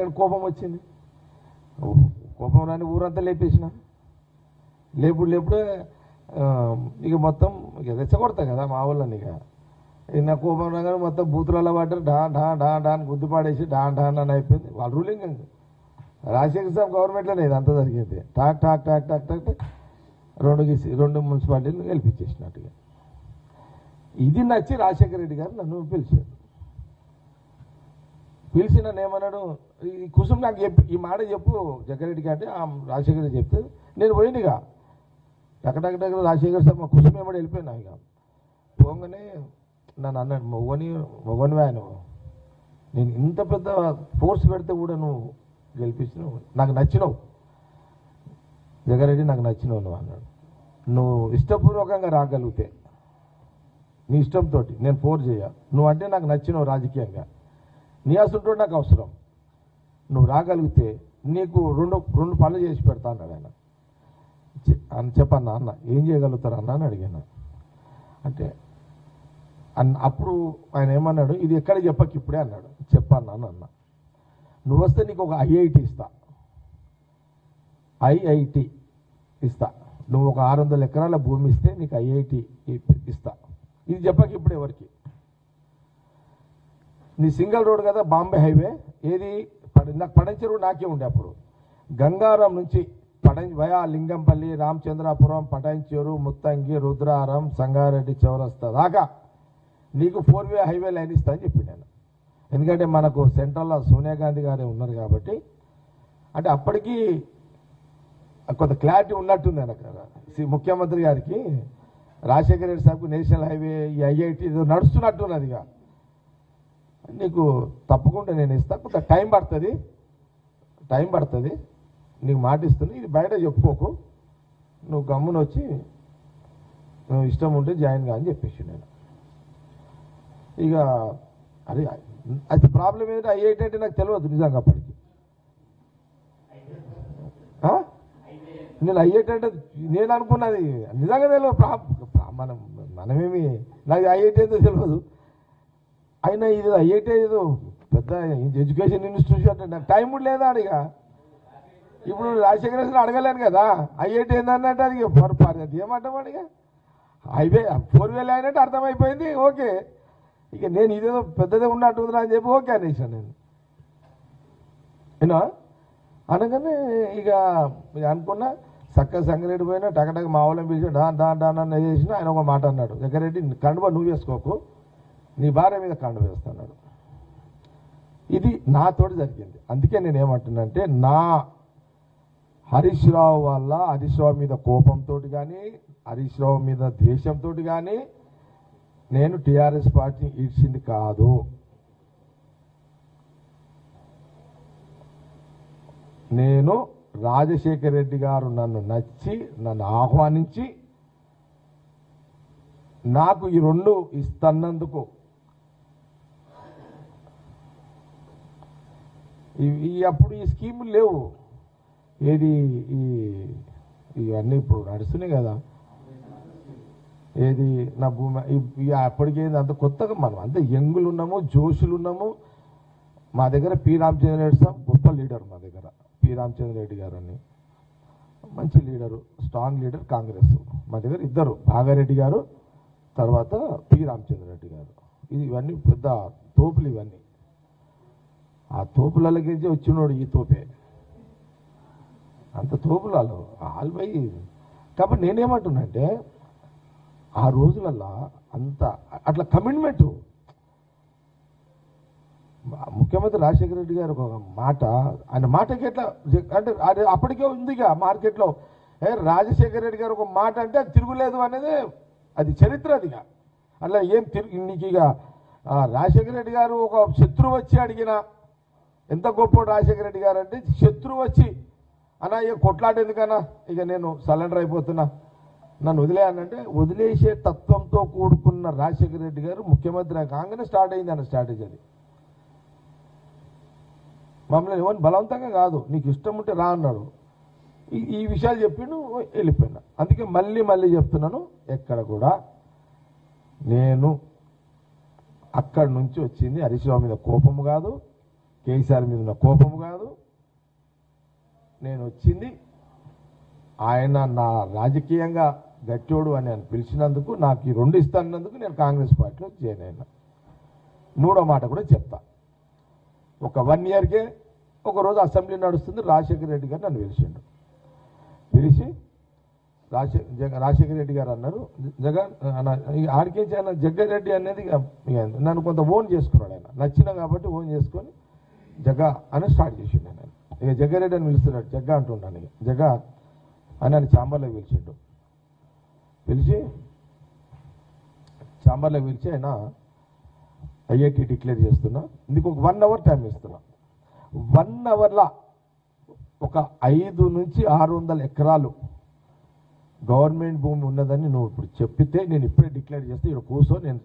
నాకెక్కడ కోపం వచ్చింది? కోపం రాని ఊరంతా లేపేసిన. లేపుడే ఇక మొత్తం ఇక రెచ్చగొడతా కదా మా వాళ్ళని. ఇక నా కోపం రాగానే మొత్తం బూతులలో పడ్డారు. డా అని గుద్దుపాడేసి డా అని అయిపోయింది. వాళ్ళ రూలింగ్ రాజశేఖర్ సాబ్ గవర్నమెంట్లోనే ఇది అంతా జరిగింది. టాక్ రెండు మున్సిపాలిటీలు గెలిపించేసినట్టుగా. ఇది నచ్చి రాజశేఖర రెడ్డి గారు నన్ను పిలిచారు. పిలిచి నన్ను ఏమన్నాడు, ఈ కుసుం నాకు చెప్పి ఈ మాట చెప్పు జగ్గారెడ్డికి అంటే రాజశేఖర్ రెడ్డి చెప్తే నేను పోయినగా టకటక రాజశేఖర్ సార్ మా కుసుం ఏమో వెళ్ళిపోయినా. ఇక పోగానే నన్ను అన్నాడు, మొగనివా నువ్వు, నేను ఇంత పెద్ద ఫోర్స్ పెడితే కూడా నువ్వు గెలిపించినావు, నాకు నచ్చినావు జగ్గారెడ్డి, నాకు నచ్చినావు నువ్వు అన్నాడు. నువ్వు ఇష్టపూర్వకంగా రాగలిగితే నీ ఇష్టంతో నేను ఫోర్స్ చేయ, నువ్వు అంటే నాకు నచ్చినావు రాజకీయంగా, నీ అసలు నాకు అవసరం, నువ్వు రాగలిగితే నీకు రెండు పనులు చేసి పెడతా అన్నాడు ఆయన. అని చెప్పన్నా అన్న ఏం చేయగలుగుతారు అన్న అని అడిగాను. అంటే అప్పుడు ఆయన ఏమన్నాడు, ఇది ఎక్కడ చెప్పక ఇప్పుడే అన్నాడు. చెప్పన్నా అన్న, నువ్వు వస్తే నీకు ఒక ఐఐటి ఇస్తా, ఐఐటి ఇస్తా, నువ్వు ఒక 600 ఎకరాల భూమి ఇస్తే నీకు ఐఐటి ఇస్తా. ఇది చెప్పక ఇప్పుడు ఎవరికి. నీ సింగిల్ రోడ్ కదా బాంబే హైవే, ఏది నాకు పడంచెరు నాకే ఉండే అప్పుడు, గంగారం నుంచి వయా లింగంపల్లి, రామచంద్రాపురం, పటాన్చెరు, ముత్తంగి, రుద్రారం, సంగారెడ్డి చౌరస్తా దాకా నీకు 4-వే హైవే లైన్ ఇస్తా అని చెప్పి నేను. ఎందుకంటే మనకు సెంట్రల్లో సోనియా గాంధీ గారే ఉన్నారు కాబట్టి, అంటే అప్పటికి కొంత క్లారిటీ ఉన్నట్టుంది ఆయనకు, ముఖ్యమంత్రి గారికి రాజశేఖర రెడ్డి సార్కు నేషనల్ హైవే ఈ ఐఐటి నడుస్తున్నట్టున్నది. ఇక నీకు తప్పకుండా నేను ఇస్తా, కొంత టైం పడుతుంది, నీకు మాట ఇస్తుంది, ఇది బయట చెప్పుకోకు, నువ్వు గమ్మున వచ్చి నువ్వు ఇష్టం ఉంటే జాయిన్ గా అని చెప్పేసి నేను. ఇక అది అది ప్రాబ్లం ఏంటంటే ఐఐటి అంటే నాకు తెలియదు నిజంగా అప్పటికి. నేను ఐఐటి అంటే నేను అనుకున్నది నిజంగా తెలియదు. మనమేమి నాకు ఐఐటి అయితే తెలియదు. అయినా ఇది ఐఐటి ఏదో పెద్ద ఎడ్యుకేషన్ ఇన్స్టిట్యూషన్ అంటే నాకు టైం కూడా లేదా అడిగా. ఇప్పుడు రాజశేఖర రెడ్డి అడగలేను కదా ఐఐటి ఏందన్నట్టు, అది అది ఏమంటాం అడిగా, హైవే 4-వే లైన్ అంటే అర్థమైపోయింది. ఓకే, ఇక నేను ఇదేదో పెద్దదే ఉన్నట్టుందిరా అని చెప్పి ఓకే అనేసాను నేను. ఏనా అనగానే ఇక అనుకున్నా, సంగారెడ్డి పోయినా టకటక మా వాళ్ళని పిలిచి డాన్ అని చేసిన. ఆయన ఒక మాట అన్నాడు, జగ్గారెడ్డి కండువా నువ్వు వేసుకోకు, నీ భార్య మీద కండువా వేస్తున్నాడు. ఇది నాతోటి జరిగింది. అందుకే నేను ఏమంటున్నానంటే, నా హరీష్ రావు వల్ల హరీష్ రావు మీద కోపంతో కానీ హరీష్ రావు మీద ద్వేషంతో కానీ నేను టీఆర్ఎస్ పార్టీని ఈడ్చింది కాదు. నేను రాజశేఖర రెడ్డి గారు నన్ను నచ్చి నన్ను ఆహ్వానించి నాకు ఈ 2 ఇస్తున్నందుకు, అప్పుడు ఈ స్కీములు లేవు, ఏది ఇవన్నీ ఇప్పుడు నడుస్తున్నాయి కదా, ఏది నా భూమి అప్పటికేది అంత కొత్తగా మనం అంత యంగులు ఉన్నాము, జోషులు ఉన్నాము. మా దగ్గర పి రామచంద్ర రెడ్డి సార్ గొప్ప లీడర్, మా దగ్గర పి రామచంద్ర రెడ్డి గారు అని మంచి లీడరు, స్ట్రాంగ్ లీడర్ కాంగ్రెస్. మా దగ్గర ఇద్దరు, భాగారెడ్డి గారు తర్వాత పి రామచంద్ర రెడ్డి గారు. ఇవన్నీ పెద్ద తోపులు ఇవన్నీ. ఆ తోపులకి వచ్చినోడు ఈ తోపే, అంత తోపులు ఆల్వై. కాబట్టి నేనేమంటున్నా అంటే, ఆ రోజులల్లో అంత అట్లా కమిట్మెంటు. ముఖ్యమంత్రి రాజశేఖర రెడ్డి గారు ఒక మాట, ఆయన మాటకి ఎట్లా అంటే అది అప్పటికే ఉందిగా మార్కెట్లో, రాజశేఖర రెడ్డి గారు ఒక మాట అంటే అది తిరుగులేదు అనేది, అది చరిత్ర. అదిగా అట్లా ఏం నీకు ఇక రాజశేఖర రెడ్డి గారు ఒక శత్రువు వచ్చి అడిగిన, ఎంత గొప్ప రాజశేఖర రెడ్డి గారు అంటే, శత్రువు వచ్చి అన్నా ఇక కొట్లాట ఎందుకన్నా, ఇక నేను సరెండర్ అయిపోతున్నా, నన్ను వదిలేయాలంటే వదిలేసే తత్వంతో కూడుకున్న రాజశేఖర రెడ్డి గారు ముఖ్యమంత్రి కాగానే స్టార్ట్ అయింది అన్న స్ట్రాటజీ. అది మమ్మల్ని ఎవరిని బలవంతంగా కాదు, నీకు ఇష్టం ఉంటే రా అన్నాడు. ఈ విషయాలు చెప్పిండు, వెళ్ళిపోయినా. అందుకే మళ్ళీ చెప్తున్నాను, ఎక్కడ కూడా నేను అక్కడి నుంచి వచ్చింది హరీష్ రావు మీద కోపము కాదు, కేసీఆర్ మీద ఉన్న కోపం కాదు. నేను వచ్చింది ఆయన నా రాజకీయంగా గట్టోడు అని ఆయన పిలిచినందుకు, నాకు ఈ 2 ఇస్తానందుకు నేను కాంగ్రెస్ పార్టీలో జాయిన్ అయినా. 3వ మాట కూడా చెప్తా. ఒక 1 ఇయర్కే ఒకరోజు అసెంబ్లీ నడుస్తుంది, రాజశేఖర రెడ్డి గారు నన్ను పిలిచి రాజశేఖర రెడ్డి గారు అన్నారు, జగన్ ఆడికేసి ఆయన జగ్గారెడ్డి అనేది నన్ను కొంత ఓన్ చేసుకున్నాడు. ఆయన నచ్చిన కాబట్టి ఓన్ చేసుకొని జగ్గా అని స్టార్ట్ చేసిండు. ఆయన ఇక జగ్గారెడ్డి అని పిలుస్తున్నాడు, జగ్గా అంటున్నాను. ఇక జగ్గా అని ఆయన ఛాంబర్లోకి పిలిచి ఆయన ఐఐటి డిక్లేర్ చేస్తున్నా, ఇందుకు ఒక 1 అవర్ టైం ఇస్తున్నా. 1 అవర్లో ఒక 500 నుంచి 600 ఎకరాలు గవర్నమెంట్ భూమి ఉన్నదని నువ్వు ఇప్పుడు చెప్పితే నేను ఇప్పుడే డిక్లేర్ చేస్తే ఇక్కడ కూర్చొని నేను